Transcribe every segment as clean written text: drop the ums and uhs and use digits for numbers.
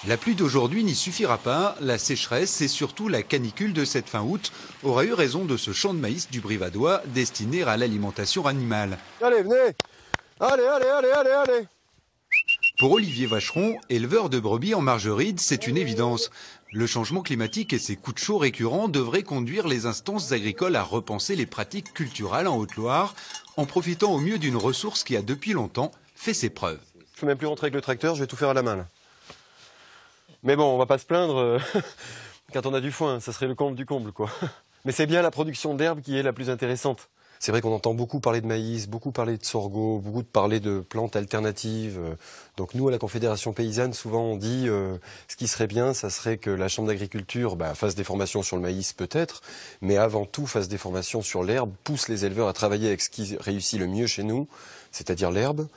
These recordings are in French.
La pluie d'aujourd'hui n'y suffira pas. La sécheresse et surtout la canicule de cette fin août aura eu raison de ce champ de maïs du Brivadois destiné à l'alimentation animale. Allez, venez! Allez! Pour Olivier Vacheron, éleveur de brebis en Margeride, c'est une évidence. Le changement climatique et ses coups de chaud récurrents devraient conduire les instances agricoles à repenser les pratiques culturales en Haute-Loire, en profitant au mieux d'une ressource qui a depuis longtemps fait ses preuves. Je peux même plus rentrer avec le tracteur, je vais tout faire à la main là. Mais bon, on va pas se plaindre quand on a du foin, ça serait le comble du comble quoi. Mais c'est bien la production d'herbe qui est la plus intéressante. C'est vrai qu'on entend beaucoup parler de maïs, beaucoup parler de sorgho, beaucoup parler de plantes alternatives. Donc nous, à la Confédération paysanne, souvent on dit ce qui serait bien, ça serait que la Chambre d'agriculture fasse des formations sur le maïs peut-être, mais avant tout fasse des formations sur l'herbe, pousse les éleveurs à travailler avec ce qui réussit le mieux chez nous, c'est-à-dire l'herbe.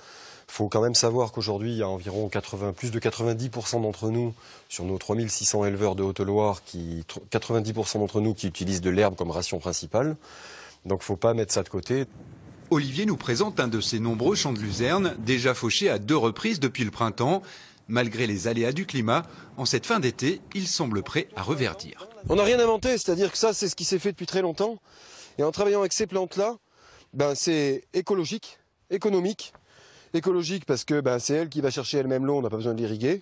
Il faut quand même savoir qu'aujourd'hui, il y a environ plus de 90% d'entre nous, sur nos 3600 éleveurs de Haute-Loire, 90% d'entre nous qui utilisent de l'herbe comme ration principale. Donc il ne faut pas mettre ça de côté. Olivier nous présente un de ces nombreux champs de luzerne, déjà fauchés à 2 reprises depuis le printemps. Malgré les aléas du climat, en cette fin d'été, il semble prêt à reverdir. On n'a rien inventé, c'est-à-dire que ça, c'est ce qui s'est fait depuis très longtemps. Et en travaillant avec ces plantes-là, c'est écologique, économique. Écologique parce que c'est elle qui va chercher elle-même l'eau, on n'a pas besoin de l'irriguer.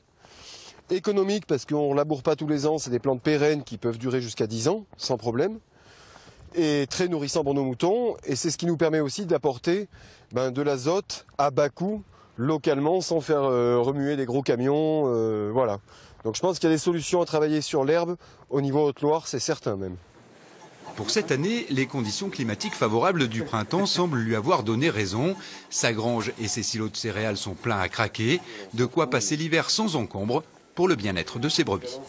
Économique parce qu'on ne laboure pas tous les ans, c'est des plantes pérennes qui peuvent durer jusqu'à 10 ans, sans problème. Et très nourrissant pour nos moutons. Et c'est ce qui nous permet aussi d'apporter de l'azote à bas coût, localement, sans faire remuer des gros camions. Voilà. Donc je pense qu'il y a des solutions à travailler sur l'herbe au niveau Haute-Loire, c'est certain même. Pour cette année, les conditions climatiques favorables du printemps semblent lui avoir donné raison. Sa grange et ses silos de céréales sont pleins à craquer, de quoi passer l'hiver sans encombre pour le bien-être de ses brebis.